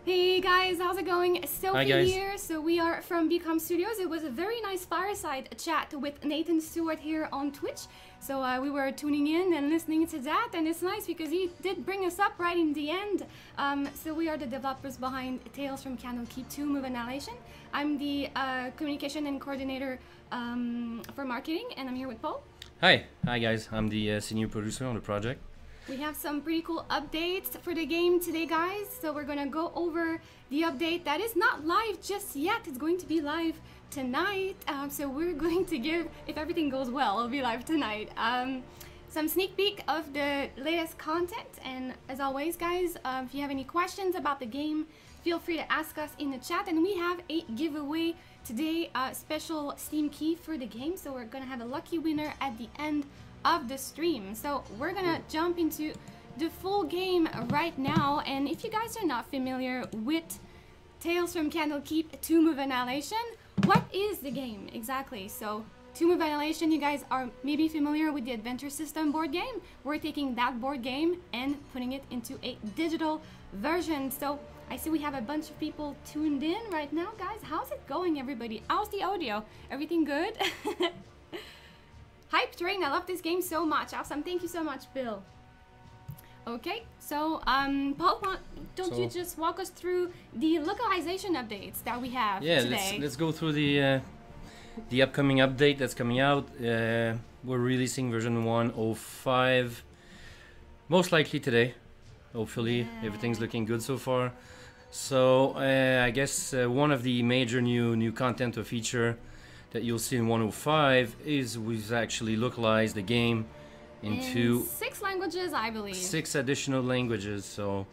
Hey guys, how's it going? Hi, Sophie guys. here. So we are from Become Studios. It was a very nice fireside chat with Nathan Stewart here on Twitch. So we were tuning in and listening to that, and it's nice because he did bring us up right in the end. So we are the developers behind Tales from Candlekeep 2 Move Annihilation. I'm the communication and coordinator for marketing, and I'm here with Paul. Hi guys. I'm the senior producer on the project. We have some pretty cool updates for the game today, guys. So we're gonna go over the update that is not live just yet. It's going to be live tonight. So we're going to give, if everything goes well, it'll be live tonight. Some sneak peek of the latest content. And as always, guys, if you have any questions about the game, feel free to ask us in the chat. And we have a giveaway today, a special Steam key for the game. So we're gonna have a lucky winner at the end of the stream. So we're gonna jump into the full game right now, and if you guys are not familiar with Tales from Candlekeep 2 Move Annihilation, what is the game exactly? So 2 Move Annihilation, you guys are maybe familiar with the Adventure System board game. We're taking that board game and putting it into a digital version. So I see we have a bunch of people tuned in right now. Guys, how's it going, everybody? How's the audio? Everything good? Hype train, I love this game so much. Awesome, thank you so much, Bill. Okay, so Paul, don't you just walk us through the localization updates that we have today? Let's go through the upcoming update that's coming out. We're releasing version 1.05 most likely today. Hopefully, everything's looking good so far. So I guess one of the major new content or feature that you'll see in 1.05 is we've actually localized the game into 6 languages, I believe. 6 additional languages. So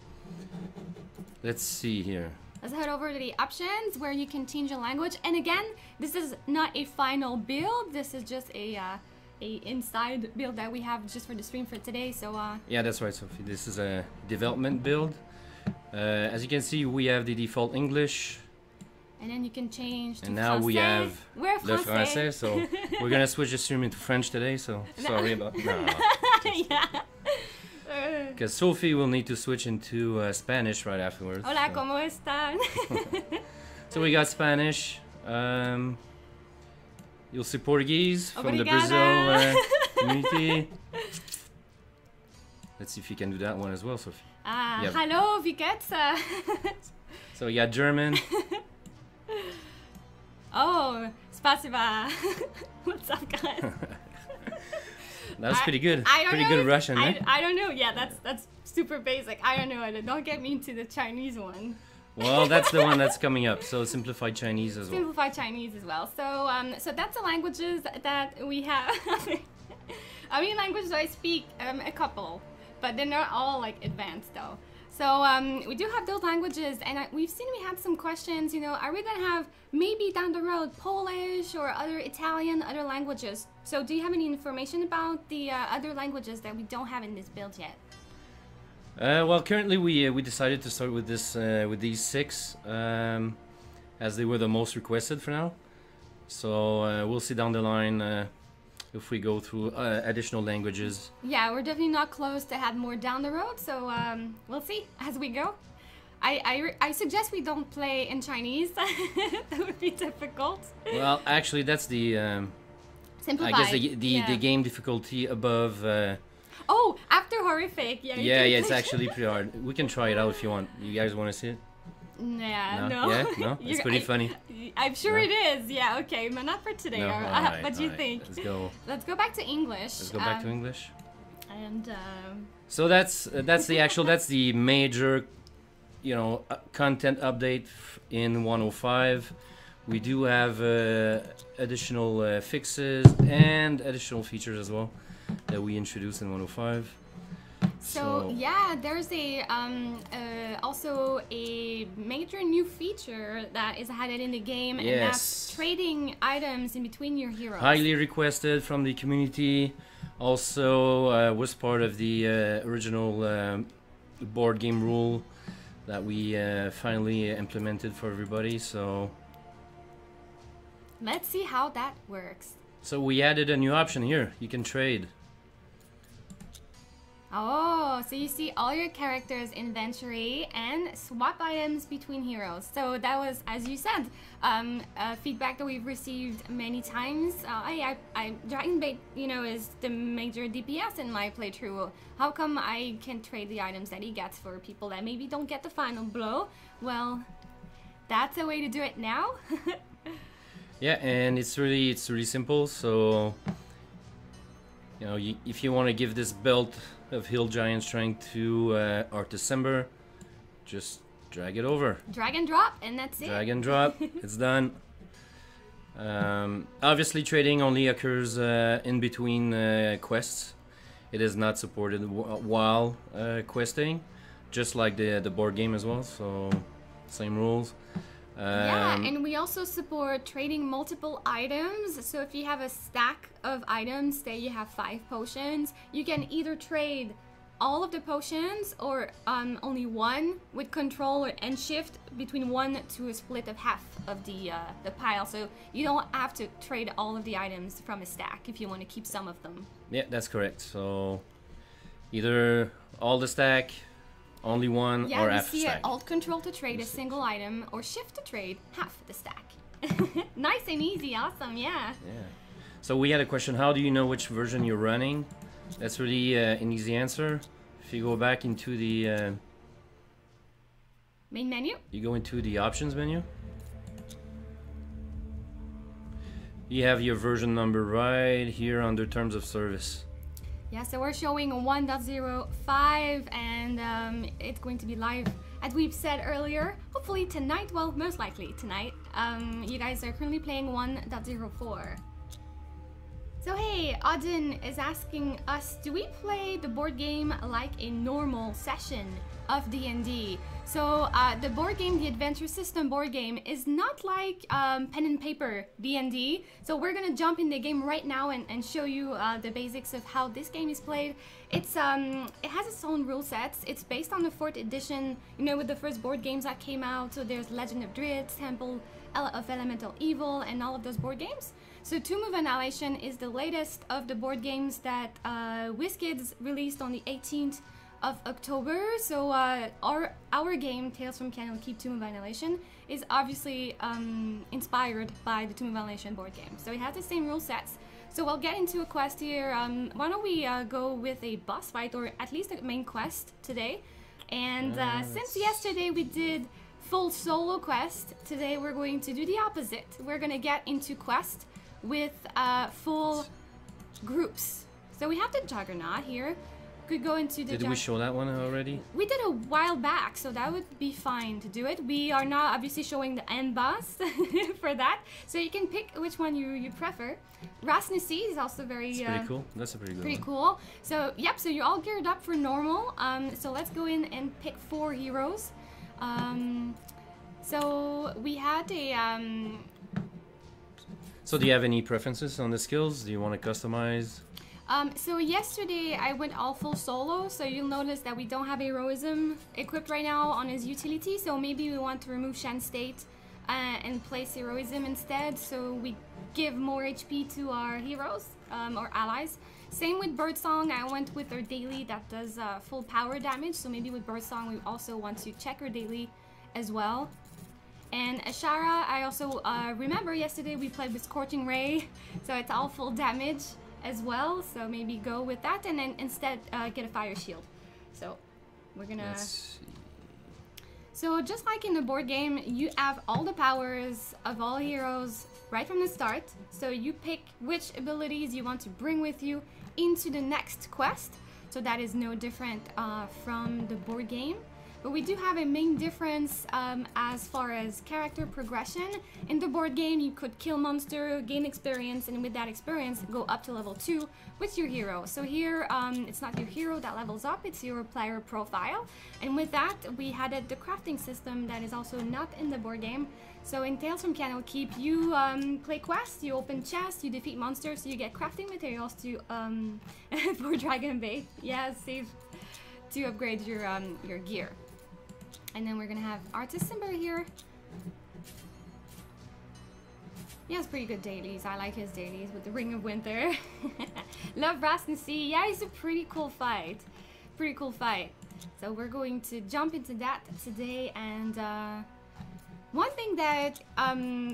let's see here. Let's head over to the options where you can change your language. And again, this is not a final build. This is just a inside build that we have just for the stream for today. So yeah, that's right, Sophie. This is a development build. As you can see, we have the default English. And then you can change to And now français. we have le français, so we're gonna switch the stream into French today, so sorry about that. Because Sophie will need to switch into Spanish right afterwards. Hola, so. ¿cómo están? So we got Spanish. You'll see Portuguese from the Obrigada. Brazil community. Let's see if you can do that one as well, Sophie. Yep. Hello, wie geht's? So we got German. Oh, spasiba. What's up, guys? That was pretty good. I don't pretty know good Russian, eh? I don't know. Yeah, that's super basic. I don't know. Don't get me into the Chinese one. Well, that's the one that's coming up. So simplified Chinese as well. Simplified Chinese as well. So so that's the languages that we have. I mean, languages I speak a couple, but they're not all like advanced though. So we do have those languages, and we've seen we had some questions, you know, are we gonna have maybe down the road Polish or other Italian, other languages? So do you have any information about the other languages that we don't have in this build yet? Well, currently we decided to start with this with these 6 as they were the most requested for now. So we'll see down the line if we go through additional languages. Yeah, we're definitely not close to have more down the road, so we'll see as we go. I suggest we don't play in Chinese. That would be difficult. Well, actually, that's the Simplified. I guess the game difficulty above. Oh, after horrific, yeah. Yeah, it's actually pretty hard. We can try it out if you want. You guys want to see it? Yeah, no. Yeah, no. It's pretty funny. I'm sure it is. Yeah, okay, but not for today. No, What do you think? Let's go. Let's go back to English. Let's go back to English. And so that's the major, you know, content update in 1.05. We do have additional fixes and additional features as well that we introduced in 1.05. So yeah, there's a also a major new feature that is added in the game, and that's trading items in between your heroes. Highly requested from the community. Also was part of the original board game rule that we finally implemented for everybody. So let's see how that works. So we added a new option here. You can trade. Oh, so you see all your characters' inventory and swap items between heroes. So that was, as you said, feedback that we've received many times. Dragonbait, you know, is the major DPS in my playthrough. How come I can trade the items that he gets for people that maybe don't get the final blow? Well, that's a way to do it now. Yeah, and it's really simple. So, you know, if you want to give this belt of Hill Giant Strength to Artisember, just drag it over. Drag and drop, and that's it. Drag and drop, it's done. Obviously, trading only occurs in between quests. It is not supported while questing, just like the board game as well. So, same rules. Yeah, and we also support trading multiple items. So if you have a stack of items, say you have 5 potions, you can either trade all of the potions or only one with control and shift between one to a split of half of the pile. So you don't have to trade all of the items from a stack if you want to keep some of them. Yeah, that's correct. So either all the stack, only one, or half the stack. Yeah, we see Alt Control to trade a single item or Shift to trade half the stack. Nice and easy, awesome, yeah. Yeah. So we had a question, how do you know which version you're running? That's really an easy answer. If you go back into the... main menu? You go into the options menu. You have your version number right here under terms of service. Yeah, so we're showing 1.05 and it's going to be live, as we've said earlier, hopefully tonight, well, most likely tonight. You guys are currently playing 1.04. So hey, Auden is asking us, do we play the board game like a normal session of D&D? So the board game, the Adventure System board game, is not like pen and paper D&D. So we're gonna jump in the game right now and show you the basics of how this game is played. It's it has its own rule sets. It's based on the 4th edition, you know, with the first board games that came out. So there's Legend of Druid, Temple of Elemental Evil, and all of those board games. So Tomb of Annihilation is the latest of the board games that WizKids released on the 18th of October. So our game, Tales from Candlekeep Tomb of Annihilation, is obviously inspired by the Tomb of Annihilation board game. So it has the same rule sets. So we'll get into a quest here. Why don't we go with a boss fight, or at least a main quest today. And since yesterday we did full solo quest, today we're going to do the opposite. We're gonna get into quest with full groups. So we have the Juggernaut here. Could go into the... Did we show that one already? We did a while back, so that would be fine to do it. We are not obviously showing the end boss for that, so you can pick which one you prefer. Rasnasi is also very... It's pretty cool. That's a pretty good one. Pretty cool. So, yep, so you're all geared up for normal. So let's go in and pick 4 heroes. So we had a... So do you have any preferences on the skills? Do you want to customize? So yesterday I went all full solo, so you'll notice that we don't have heroism equipped right now on his utility, so maybe we want to remove Shan State and place heroism instead, so we give more HP to our heroes, or allies. Same with Birdsong, I went with our daily that does full power damage, so maybe with Birdsong we also want to check our daily as well. And Ashara, I also remember yesterday we played with Scorching Ray, so it's all full damage as well, so maybe go with that and then instead get a fire shield. So we're gonna... So just like in the board game, you have all the powers of all heroes right from the start, so you pick which abilities you want to bring with you into the next quest, so that is no different from the board game. But we do have a main difference as far as character progression. In the board game, you could kill monster, gain experience, and with that experience, go up to level 2 with your hero. So here, it's not your hero that levels up, it's your player profile. And with that, we added the crafting system that is also not in the board game. So in Tales from Candlekeep, you play quests, you open chests, you defeat monsters, so you get crafting materials to for Dragon Bait. Yeah, save to upgrade your gear. And then we're gonna have Artisember here. He has pretty good dailies. I like his dailies with the Ring of Winter. Love Rasnasi. Yeah, he's a pretty cool fight. pretty cool fight. So we're going to jump into that today. And one thing that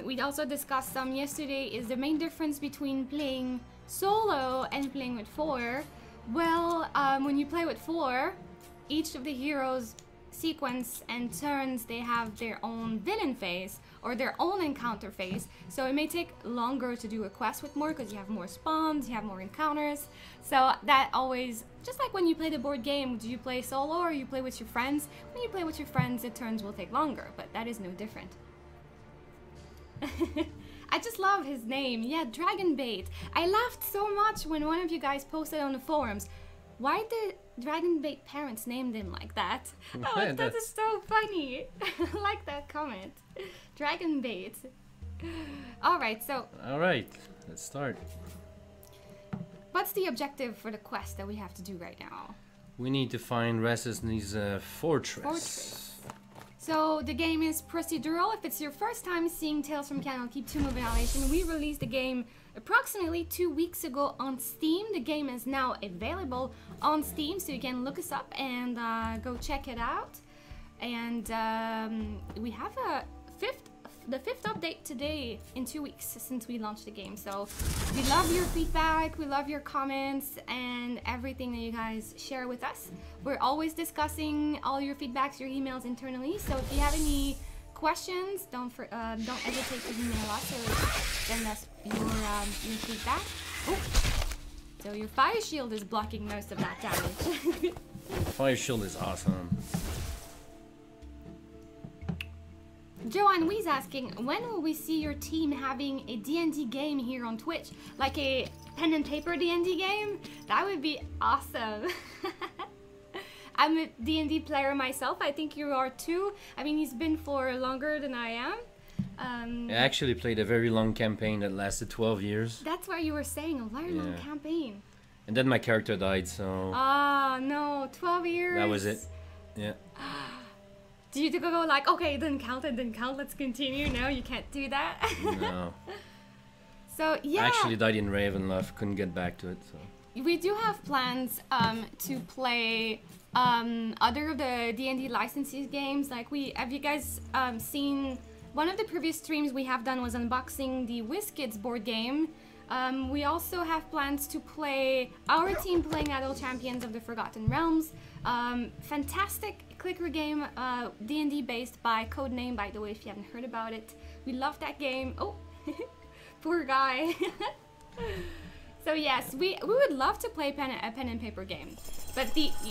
we also discussed some yesterday is the main difference between playing solo and playing with 4. Well, when you play with 4, each of the heroes sequence and turns, they have their own villain phase or their own encounter phase, so it may take longer to do a quest with more because you have more spawns, you have more encounters. So that always, just like when you play the board game, do you play solo or you play with your friends? When you play with your friends, the turns will take longer, but that is no different. I just love his name. Yeah, Dragonbait. I laughed so much when one of you guys posted on the forums. Why did Dragonbait parents named him like that? Oh, that is so funny. I like that comment. Dragonbait. Alright, so... Alright, let's start. What's the objective for the quest that we have to do right now? We need to find Rasmussen's fortress. So the game is procedural. If it's your first time seeing Tales from Candlekeep 2 Annihilation, we released the game approximately 2 weeks ago on Steam. The game is now available on Steam, so you can look us up and go check it out. And we have the fifth update today in 2 weeks since we launched the game. So we love your feedback, we love your comments, and everything that you guys share with us. We're always discussing all your feedbacks, your emails internally. So if you have any questions, don't hesitate to email us or send us your feedback. Oh, so your fire shield is blocking most of that damage. Fire shield is awesome. Joanne Wee's asking, when will we see your team having a D&D game here on Twitch? Like a pen and paper D&D game? That would be awesome. I'm a D&D player myself. I think you are too. I mean, he's been for longer than I am. I actually played a very long campaign that lasted 12 years. That's what you were saying, a very long campaign. And then my character died, so... Ah, no, 12 years. That was it. Yeah. Do you go like, okay, it didn't count, let's continue? No, you can't do that. No. So, yeah. I actually died in Ravenloft, couldn't get back to it, so... We do have plans to play other of the D&D licenses games. Like, have you guys seen... One of the previous streams we have done was unboxing the WizKids board game. We also have plans to play our team playing Adult Champions of the Forgotten Realms. Fantastic clicker game, D&D based by Codename, by the way, if you haven't heard about it. We love that game. Oh, poor guy. So yes, we would love to play a pen and paper game. But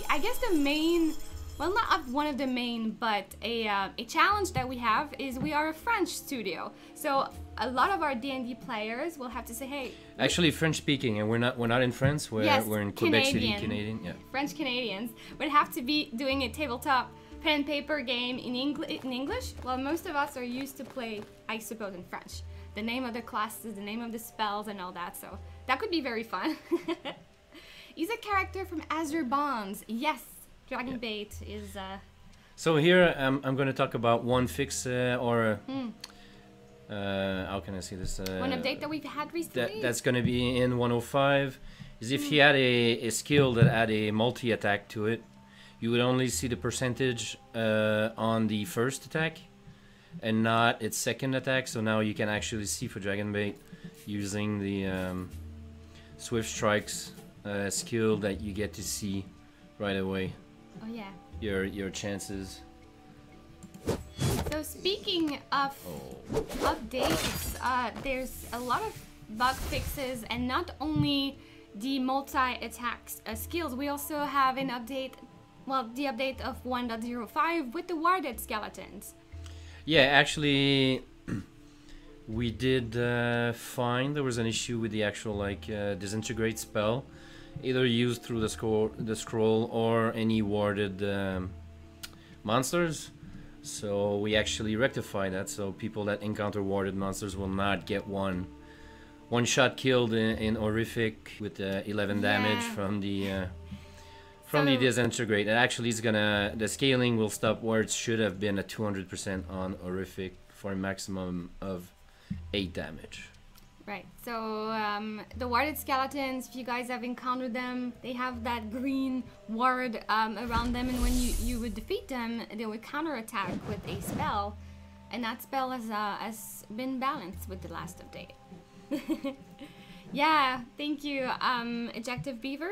I guess the main, well, not one of the main, but a challenge that we have is we are a French studio. So a lot of our D&D players will have to say, hey. Actually, French speaking, and we're not in France. We're in Quebec City, Canadian. Yeah. French Canadians would have to be doing a tabletop pen and paper game in English. Well, most of us are used to play, I suppose, in French. The name of the classes, the name of the spells, and all that. So that could be very fun. He's a character from Azure Bonds. Yes, Dragonbait is. So here I'm going to talk about one fix how can I say this? One update that we've had recently. That's going to be in 105. Is if he had a skill that had a multi-attack to it, you would only see the percentage on the first attack and not its second attack. So now you can actually see for Dragonbait using the Swift Strikes skill that you get to see right away. Oh yeah. Your chances. So speaking of updates, there's a lot of bug fixes, and not only the multi-attack skills, we also have an update, well, the update of 1.05 with the warded skeletons. Yeah, actually, we did find there was an issue with the actual disintegrate spell, either used through the scroll or any warded monsters. So we actually rectified that, so people that encounter warded monsters will not get one shot killed in horrific with 11 damage from the disintegrate. And actually the scaling will stop where it should have been at 200% on horrific for a maximum of 8 damage. Right, so the warded skeletons, if you guys have encountered them, they have that green ward around them, and when you would defeat them, they would counterattack with a spell, and that spell has been balanced with the last update. Yeah, thank you, Ejective Beaver.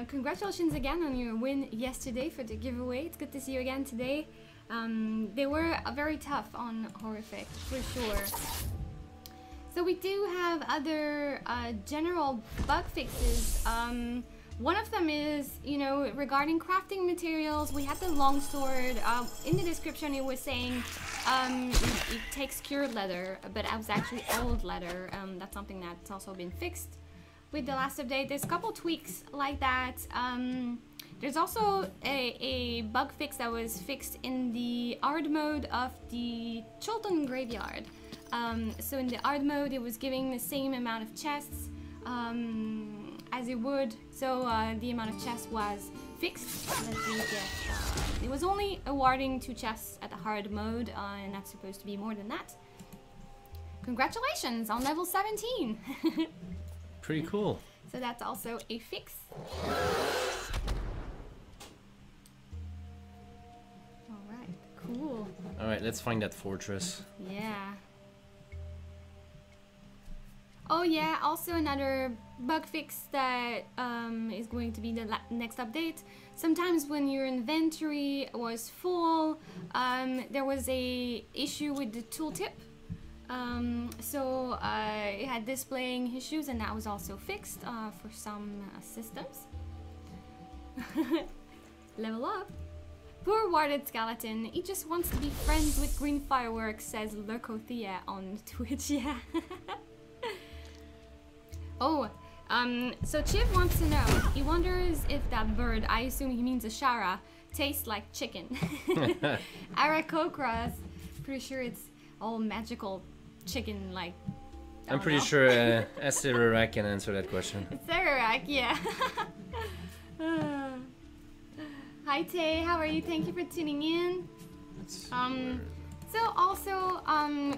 Congratulations again on your win yesterday for the giveaway. It's good to see you again today. They were very tough on Horrific, for sure. So we do have other general bug fixes. One of them is, you know, regarding crafting materials. We had the longsword. In the description it was saying it takes cured leather, but it was actually old leather. That's something that's also been fixed with the last update. There's a couple tweaks like that. There's also a bug fix that was fixed in the hard mode of the Chilton Graveyard. So in the hard mode, it was giving the same amount of chests as it would. So the amount of chests was fixed. It was only awarding 2 chests at the hard mode, and that's supposed to be more than that. Congratulations on level 17. Pretty cool. So that's also a fix. All right, cool. All right, let's find that fortress. Yeah. Oh yeah, also another bug fix that is going to be the next update. Sometimes when your inventory was full, there was a issue with the tooltip. So it had displaying issues, and that was also fixed for some systems. Level up. Poor warded skeleton, he just wants to be friends with green fireworks, says Lurkothea on Twitch. Yeah. Oh, so Chiv wants to know, he wonders if that bird, I assume he means a Shara, tastes like chicken. Arakokras, pretty sure it's all magical chicken, like, I'm pretty sure Esirarak can answer that question. Esirarak, yeah. Hi Tay, how are you? Thank you for tuning in. So also,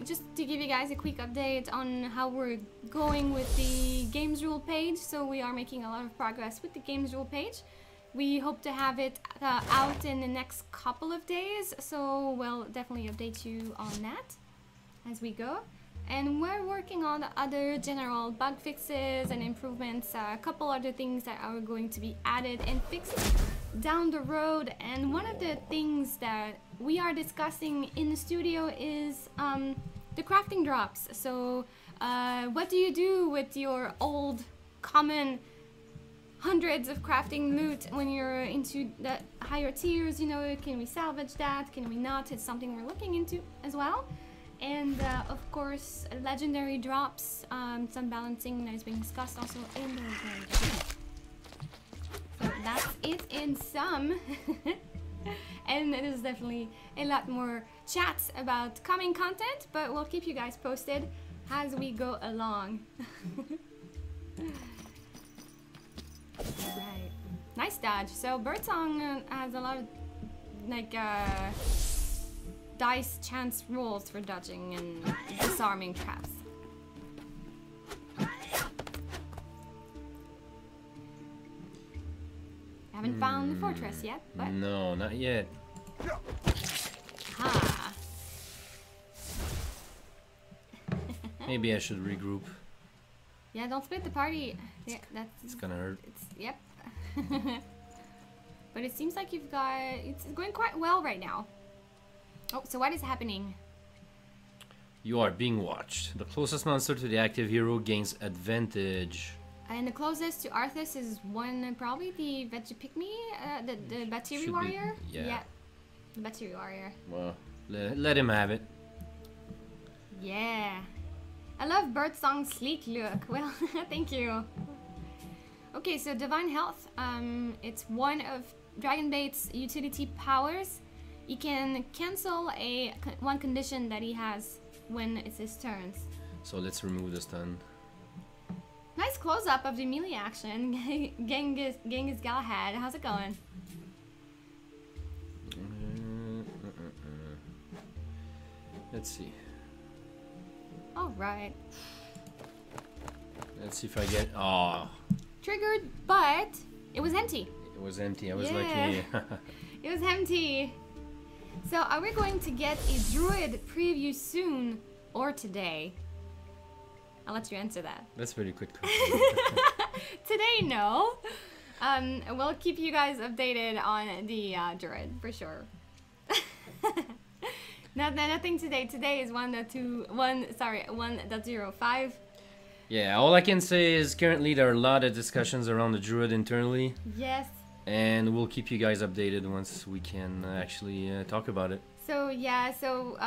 just to give you guys a quick update on how we're going with the games rule page. So we are making a lot of progress with the games rule page. We hope to have it out in the next couple of days. So we'll definitely update you on that as we go. And we're working on other general bug fixes and improvements, a couple other things that are going to be added and fixed down the road. And one of the things that we are discussing in the studio is the crafting drops. So what do you do with your old common hundreds of crafting loot when you're into the higher tiers? You know, can we salvage that? Can we not? It's something we're looking into as well. And of course, legendary drops, some balancing that is being discussed also in the legendary drops. So that's it in sum. And there's definitely a lot more chats about coming content, but we'll keep you guys posted as we go along. Right. Nice dodge. So Birdsong has a lot of like dice chance rolls for dodging and disarming traps. Haven't found the fortress yet, but no, not yet. Ha. Maybe I should regroup. Yeah, don't split the party. Yeah, It's gonna hurt. Yep. But it seems like you've got it's going quite well right now. Oh, so what is happening? You are being watched. The closest monster to the active hero gains advantage. And the closest to Arthas is one, probably the Veggie Pygmy, the Battery Should Warrior? be, yeah. The Battery Warrior. Well, let him have it. Yeah. I love Birdsong's sleek look. Well, thank you. Okay, so Divine Health. It's one of Dragonbait's utility powers. He can cancel one condition that he has when it's his turns. So let's remove the stun. Nice close-up of the melee action. Genghis Galahad, how's it going? Let's see. Alright. Let's see if I get. Oh, Triggered, but it was empty. it was empty. I was Yeah. lucky. It was empty. So are we going to get a Druid preview soon or today? I'll let you answer that. That's a very good question. Today, no. We'll keep you guys updated on the Druid for sure. Nothing today. Today is 1.05. Yeah, all I can say is currently there are a lot of discussions around the Druid internally, Yes. and we'll keep you guys updated once we can actually talk about it. So yeah, so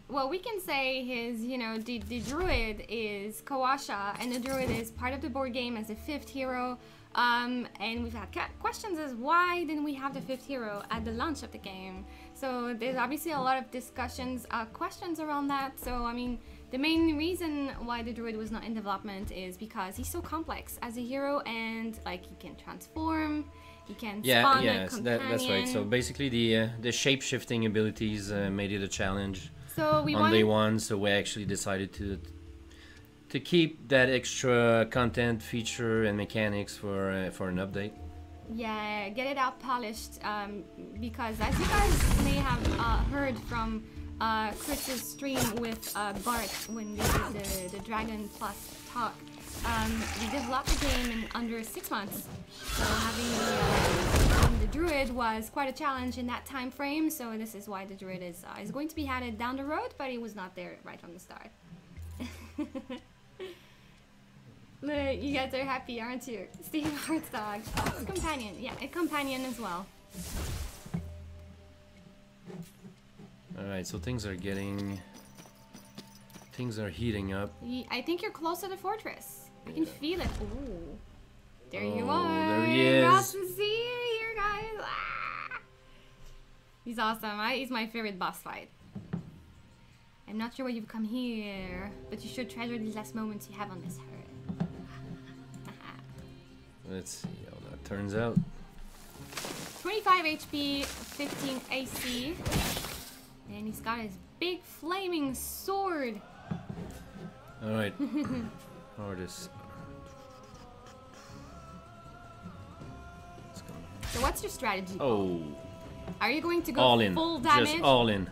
what we can say is, you know, the Druid is Kawasha, and the Druid is part of the board game as a 5th hero. And we've had questions as why didn't we have the 5th hero at the launch of the game? So there's obviously a lot of discussions, questions around that. So I mean, the main reason why the Druid was not in development is because he's so complex as a hero, and like he can transform. He can spawn a companion. That's right. So basically, the shape-shifting abilities made it a challenge So we on day one. So we actually decided to keep that extra content, feature, and mechanics for an update. Yeah, get it out polished. Because as you guys may have heard from Chris's stream with Bart when they did the Dragon Plus talk. We developed the game in under 6 months, so having the Druid was quite a challenge in that time frame. So this is why the Druid is going to be added down the road, but it was not there right from the start. You guys are happy, aren't you? Steve Hartstog, oh, companion, yeah, a companion as well. All right, so things are heating up. I think you're close to the fortress. I can feel it. Ooh. There you Oh, are. there he is. Awesome to see you here, guys. Ah. He's awesome. He's my favorite boss fight. I'm not sure why you've come here, but you should treasure these last moments you have on this earth. Let's see how that turns out. 25 HP, 15 AC. And he's got his big flaming sword. All right. Artist. So what's your strategy? Oh. Are you going to go All in. full damage? Just all in.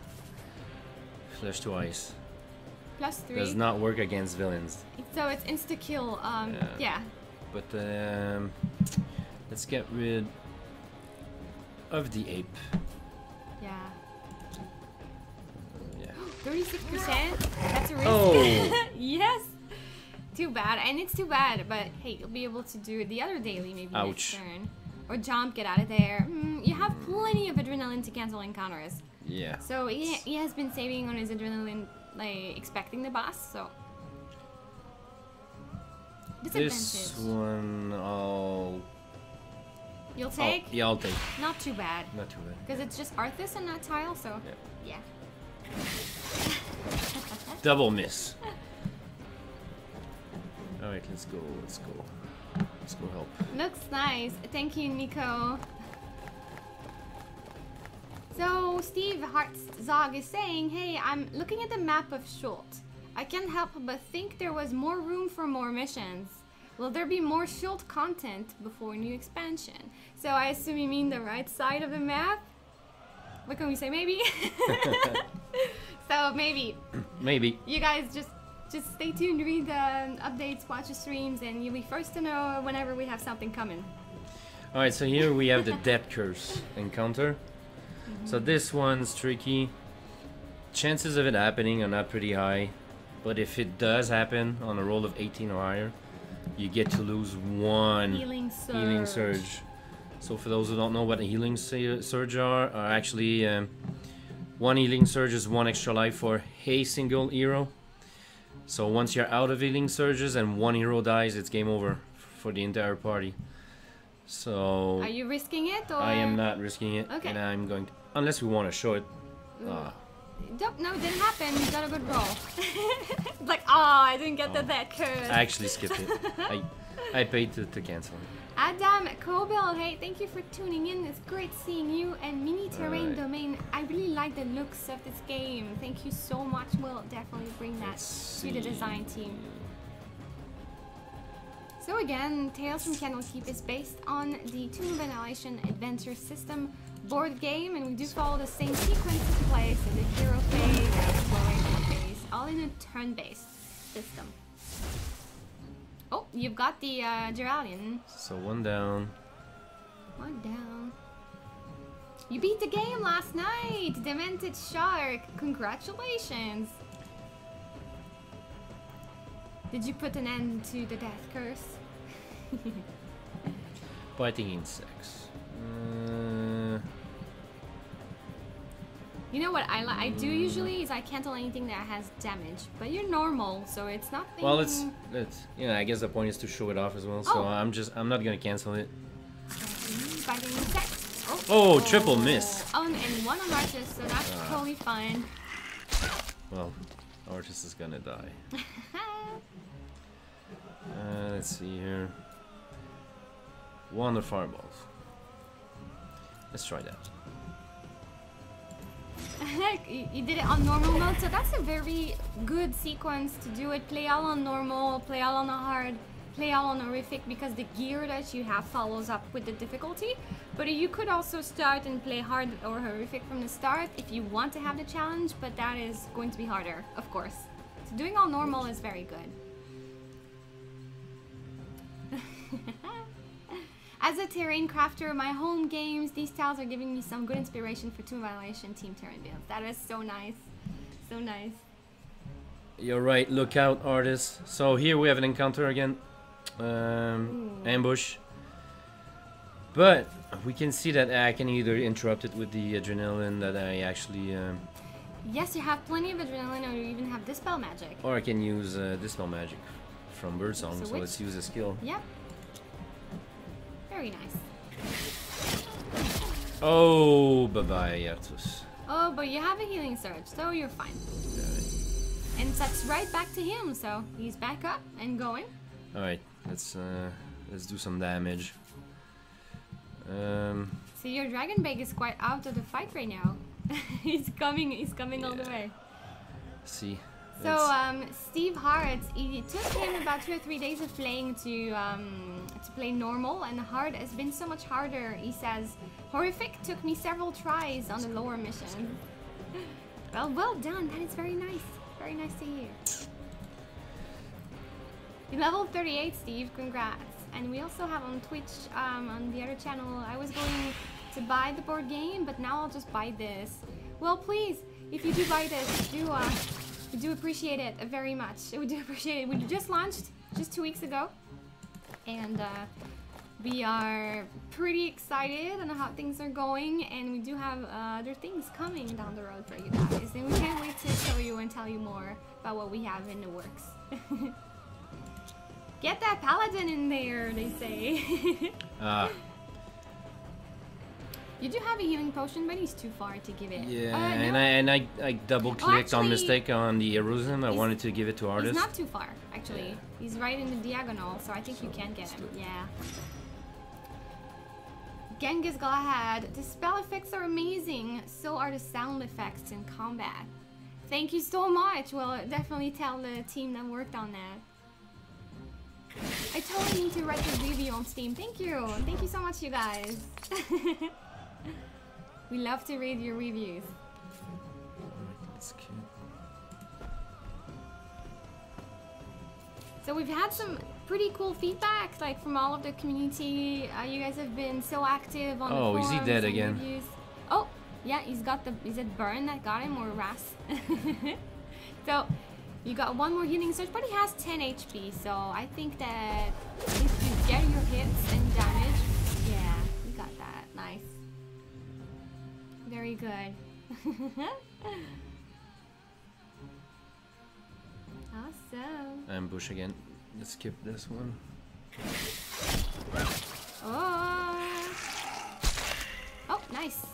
Flesh to ice. +3. Does not work against villains. So it's insta kill. Yeah. But let's get rid of the ape. Yeah. Yeah. 36%. That's a risk. Oh. Yes. Too bad, and it's too bad. But hey, you'll be able to do the other daily maybe next turn, or jump, get out of there. You have plenty of adrenaline to cancel encounters. Yeah. So he has been saving on his adrenaline, like expecting the boss. So. This one, You'll take? Yeah, I'll take. Not too bad. Not too bad. Because it's just Arthas and not Tile, so yeah. Double miss. All right, let's go. Let's go. Let's go help. Looks nice. Thank you, Nico. So Steve Hartzog is saying, hey, I'm looking at the map of Schult. I can't help but think there was more room for more missions. Will there be more Schult content before new expansion? So I assume you mean the right side of the map? What can we say? Maybe? So maybe. Maybe. You guys just stay tuned, read the updates, watch the streams, and you'll be first to know whenever we have something coming. Alright, so here we have the Death Curse encounter. So this one's tricky. Chances of it happening are not pretty high. But if it does happen on a roll of 18 or higher, you get to lose one Healing surge. So for those who don't know what a healing surge are actually one healing surge is 1 extra life for a single hero. So once you're out of healing surges and one hero dies, it's game over for the entire party. So are you risking it, or? I am not risking it. Okay. And I'm going to, unless we want to show it. No, it didn't happen. You got a good roll. Like, I didn't get that curse. I actually skipped it. I paid to cancel it. Adam Kobel, hey, thank you for tuning in. It's great seeing you. And Mini Terrain Domain, I really like the looks of this game. Thank you so much. We'll definitely bring that to the design team. So again, Tales from Candlekeep is based on the Tomb of Annihilation Adventure System board game, and we do follow the same sequence of play, so the hero phase, the exploration phase, all in a turn-based system. Oh, you've got the Geralian. So one down. One down. You beat the game last night! Demented Shark! Congratulations! Did you put an end to the death curse? Biting insects. You know what I do usually is I cancel anything that has damage, but you're normal, so it's nothing. Well, it's you know, I guess the point is to show it off as well. So Oh. I'm not gonna cancel it. Biting insects. Oh, triple miss. Oh, and one on artist, so that's totally fine. Well, artist is gonna die. Let's see here. One of fireballs. Let's try that. You did it on normal mode, so that's a very good sequence to do it. Play all on normal, play all on a hard, play all on horrific, because the gear that you have follows up with the difficulty. But you could also start and play hard or horrific from the start if you want to have the challenge, but that is going to be harder, of course. So doing all normal is very good. As a terrain crafter, my home games, these tiles are giving me some good inspiration for Tomb of Annihilation Team Terrain builds. That is so nice. So nice. You're right, look out, artist. So here we have an encounter again. Ambush. But we can see that I can either interrupt it with the adrenaline that I actually... Yes, you have plenty of adrenaline, or you even have Dispel Magic. or I can use Dispel Magic from Birdsong, so which- let's use a skill. Yep. Very nice. Oh, bye-bye, Artus. Oh, but you have a healing surge, so you're fine. And that's right back to him, so he's back up and going. Alright, let's do some damage. So your Dragon Bag is quite out of the fight right now. he's coming all the way. See. So Steve Hart, it took him about 2 or 3 days of playing to play normal, and hard has been so much harder. He says, horrific took me several tries on the lower mission. Well done. That is very nice. Very nice to hear. You level 38, Steve. Congrats. And we also have on Twitch, on the other channel, I was going to buy the board game, but now I'll just buy this. Well, please, if you do buy this, we do appreciate it very much. We do appreciate it. We just launched just 2 weeks ago, and we are pretty excited on how things are going, and we do have other things coming down the road for you guys, and we can't wait to show you and tell you more about what we have in the works. Get that paladin in there, they say. You do have a healing potion, but he's too far to give it. Yeah, no. and I double clicked on actually, mistake on the erosion. I wanted to give it to artist. He's not too far, actually. Yeah. He's right in the diagonal, so I think you can get him. Yeah. Genghis Galahad. The spell effects are amazing. So are the sound effects in combat. Thank you so much. Well, definitely tell the team that worked on that. I totally need to write a review on Steam. Thank you. Thank you so much, you guys. We love to read your reviews. That's cute. So we've had some pretty cool feedback, like from all of the community. You guys have been so active on the forums. Oh, is he dead and again? Reviews. Oh, yeah, he's got the. Is it Burn that got him or Ras? So you got one more healing surge, but he has 10 HP. So I think that if you get your hits and damage, yeah, you got that. Nice. Very good. Awesome. Ambush again. Let's skip this one. Oh, nice.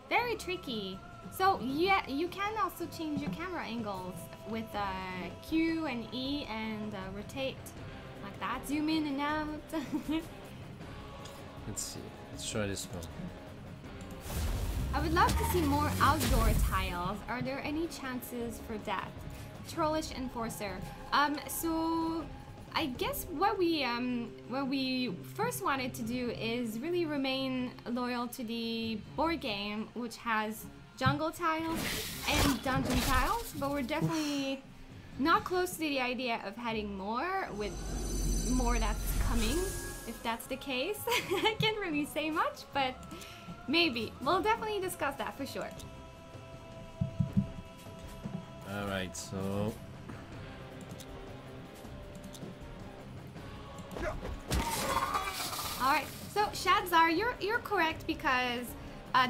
Very tricky. So yeah, you can also change your camera angles with Q and E and rotate like that. Zoom in and out. Let's see. Let's try this one. I would love to see more outdoor tiles. Are there any chances for that? Trollish Enforcer. So I guess what we first wanted to do is really remain loyal to the board game, which has jungle tiles and dungeon tiles, but we're definitely not close to the idea of having more, with more that's coming, if that's the case. I can't really say much, but maybe. We'll definitely discuss that for sure. Alright, so... Alright, so Shadzar, you're correct, because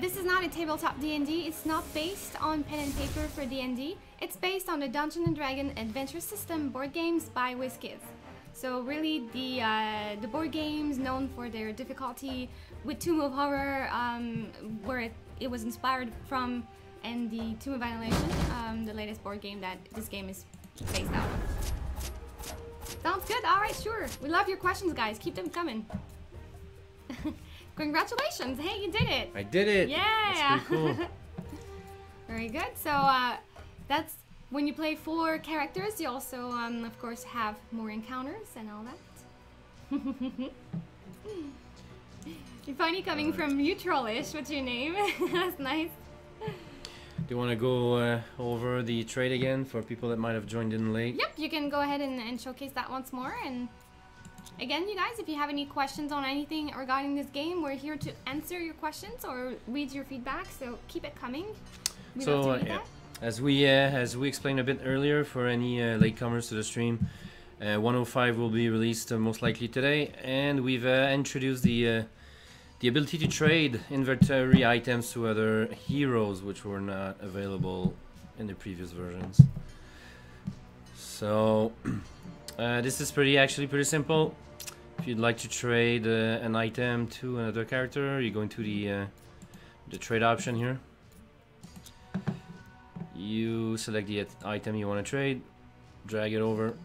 this is not a tabletop D&D. It's not based on pen and paper for D&D. It's based on the Dungeons & Dragons Adventure System board games by WizKids. So really the board games known for their difficulty, with Tomb of Horror, where it was inspired from, and the Tomb of Annihilation, the latest board game that this game is based out of. Sounds good. Alright, sure. We love your questions, guys. Keep them coming. Congratulations! Hey, you did it! I did it! Yeah! That's pretty cool. Very good. So that's when you play 4 characters. You also, of course, have more encounters and all that. You're funny coming from Neutralish. What's your name? That's nice. Do you want to go over the trade again for people that might have joined in late? Yep, you can go ahead and showcase that once more. And again, you guys, if you have any questions on anything regarding this game, we're here to answer your questions or read your feedback, so keep it coming. We'd love to read that. As we explained a bit earlier, for any latecomers to the stream, 105 will be released most likely today, and we've introduced the ability to trade inventory items to other heroes, which were not available in the previous versions. So this is actually pretty simple. If you'd like to trade an item to another character, you go into the trade option here. You select the item you want to trade, drag it over,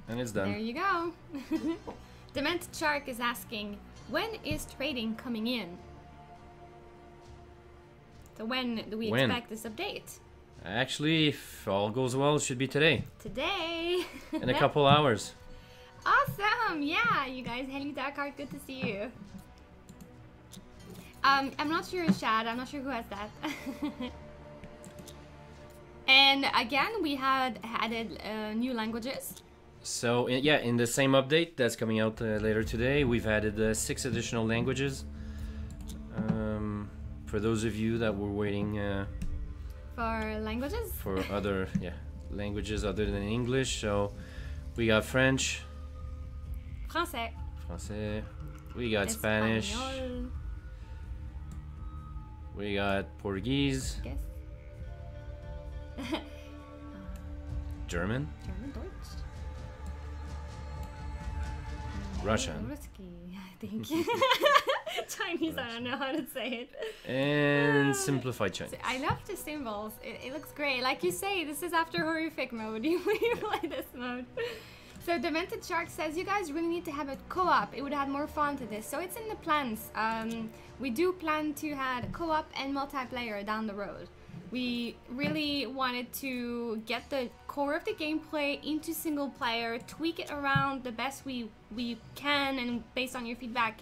and it's done. There you go. Demented Shark is asking, when is trading coming in? So when do we expect this update? Actually, if all goes well, it should be today. Today! In a couple hours. Awesome! Yeah, you guys, Helly Darkheart, good to see you. I'm not sure, Shad, I'm not sure who has that. And again, we had added new languages. So yeah, in the same update that's coming out later today, we've added 6 additional languages. For those of you that were waiting for languages? For other languages other than English, so we got French, Français, we got Spanish, we got Portuguese, German, Deutsch, Russian, I think. Chinese, I don't know how to say it. And simplified Chinese. I love the symbols. It looks great. Like you say, this is after horrific mode. You play this mode. So Demented Shark says, you guys really need to have a co-op. It would add more fun to this. So it's in the plans. We do plan to have co-op and multiplayer down the road. We really wanted to get the core of the gameplay into single player, tweak it around the best we can, and based on your feedback.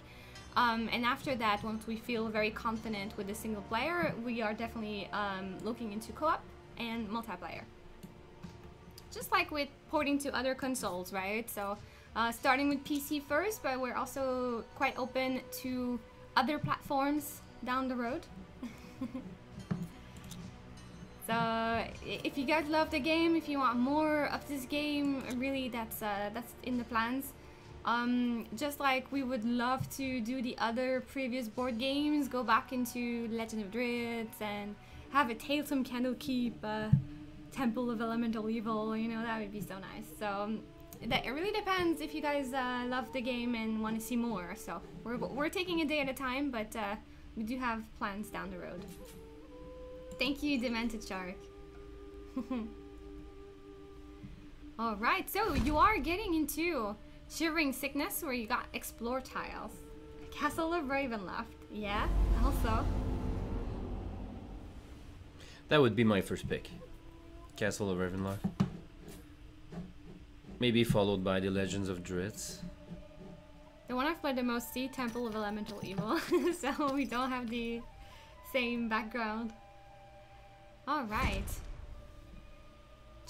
And after that, once we feel very confident with the single player, we are definitely looking into co-op and multiplayer. Just like with porting to other consoles, right? So starting with PC first, but we're also quite open to other platforms down the road. So if you guys love the game, if you want more of this game, really that's in the plans. Just like we would love to do the other previous board games, go back into Legend of Druids and have a Tales from Candlekeep, Temple of Elemental Evil, you know, that would be so nice. So it really depends if you guys love the game and want to see more. So we're taking a day at a time, but we do have plans down the road. Thank you, Demented Shark. Alright, so you are getting into Shivering Sickness, where you got Explore tiles. Castle of Ravenloft. Yeah, also. That would be my first pick. Castle of Ravenloft. Maybe followed by the Legends of Druids. The one I've played the most, Sea Temple of Elemental Evil, so we don't have the same background. Alright.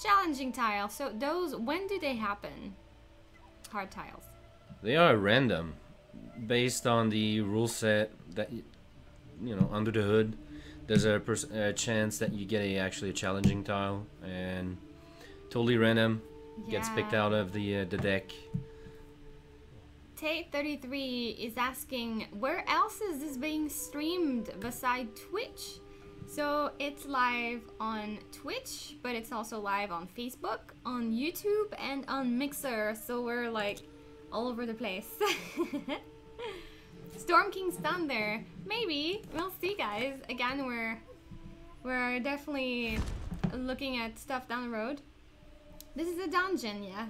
Challenging tiles. So those, when do they happen? Hard tiles. They are random, based on the rule set that, you know, under the hood. There's a chance that you get actually a challenging tile, and totally random. Gets picked out of the deck. Tate33 is asking, where else is this being streamed beside Twitch? So it's live on Twitch, but it's also live on Facebook, on YouTube, and on Mixer. So we're like all over the place. Storm King's Thunder, maybe. We'll see, guys. Again, we're definitely looking at stuff down the road. This is a dungeon, yeah.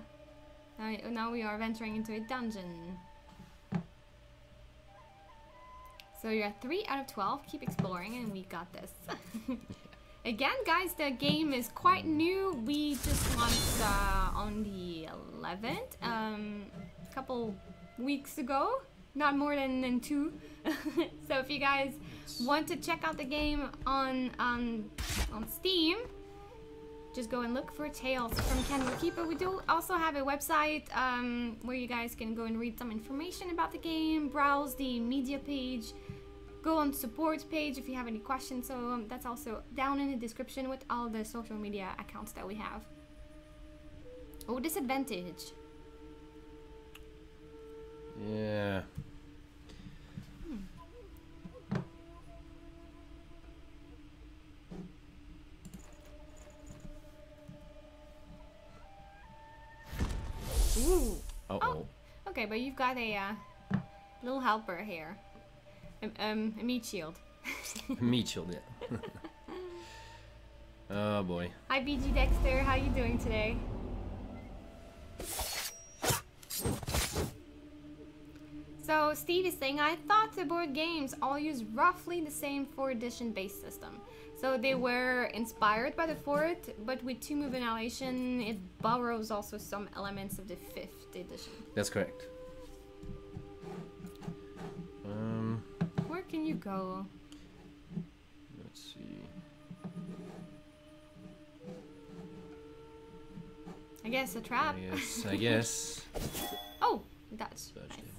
Now we are venturing into a dungeon. So you're at 3 out of 12. Keep exploring, and we got this. Again, guys, the game is quite new. We just launched on the 11th, a couple weeks ago. Not more than 2. So if you guys want to check out the game on Steam, just go and look for Tales from Candlekeep. But we do also have a website where you guys can go and read some information about the game, browse the media page, go on support page if you have any questions. So that's also down in the description with all the social media accounts that we have. Oh, disadvantage. Yeah. Ooh. Uh-oh. Oh, okay, but you've got a little helper here. A meat shield. Meat shield, yeah. Oh boy. Hi BG Dexter, how you doing today? So Steve is saying, I thought the board games all use roughly the same 4th edition base system. So they were inspired by the 4th, but with 2-move Annihilation, it borrows also some elements of the 5th edition. That's correct. Where can you go? Let's see. I guess a trap. Yes, I guess. Oh, that's nice.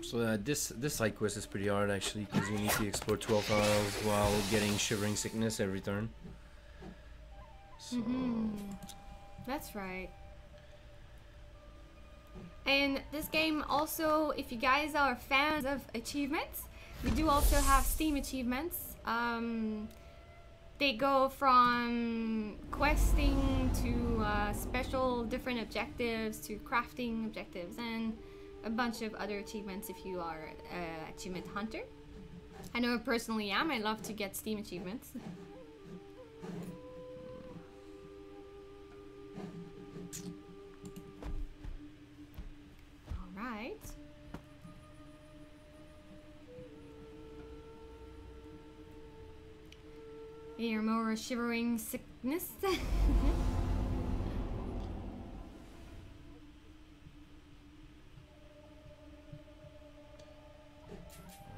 So this side quest is pretty hard actually, because you need to explore 12 tiles while getting Shivering Sickness every turn. So That's right. And this game also, if you guys are fans of achievements, we do also have Steam achievements. They go from questing to special different objectives to crafting objectives and a bunch of other achievements if you are an achievement hunter. I know I personally am. I love to get Steam achievements. Alright. You're more Shivering Sickness.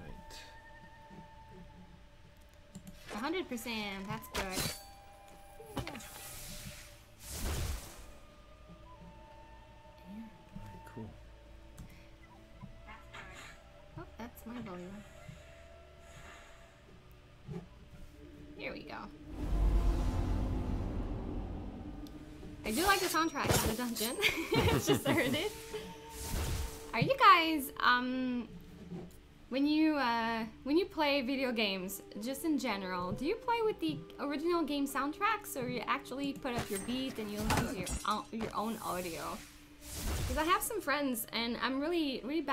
right. 100%, that's good. Cool. Oh, that's my volume. Here we go. I do like the soundtrack of the dungeon. Just heard it. Are you guys when you play video games, just in general, do you play with the original game soundtracks, or you actually put up your beat and you listen to your own audio? Because I have some friends, and I'm really bad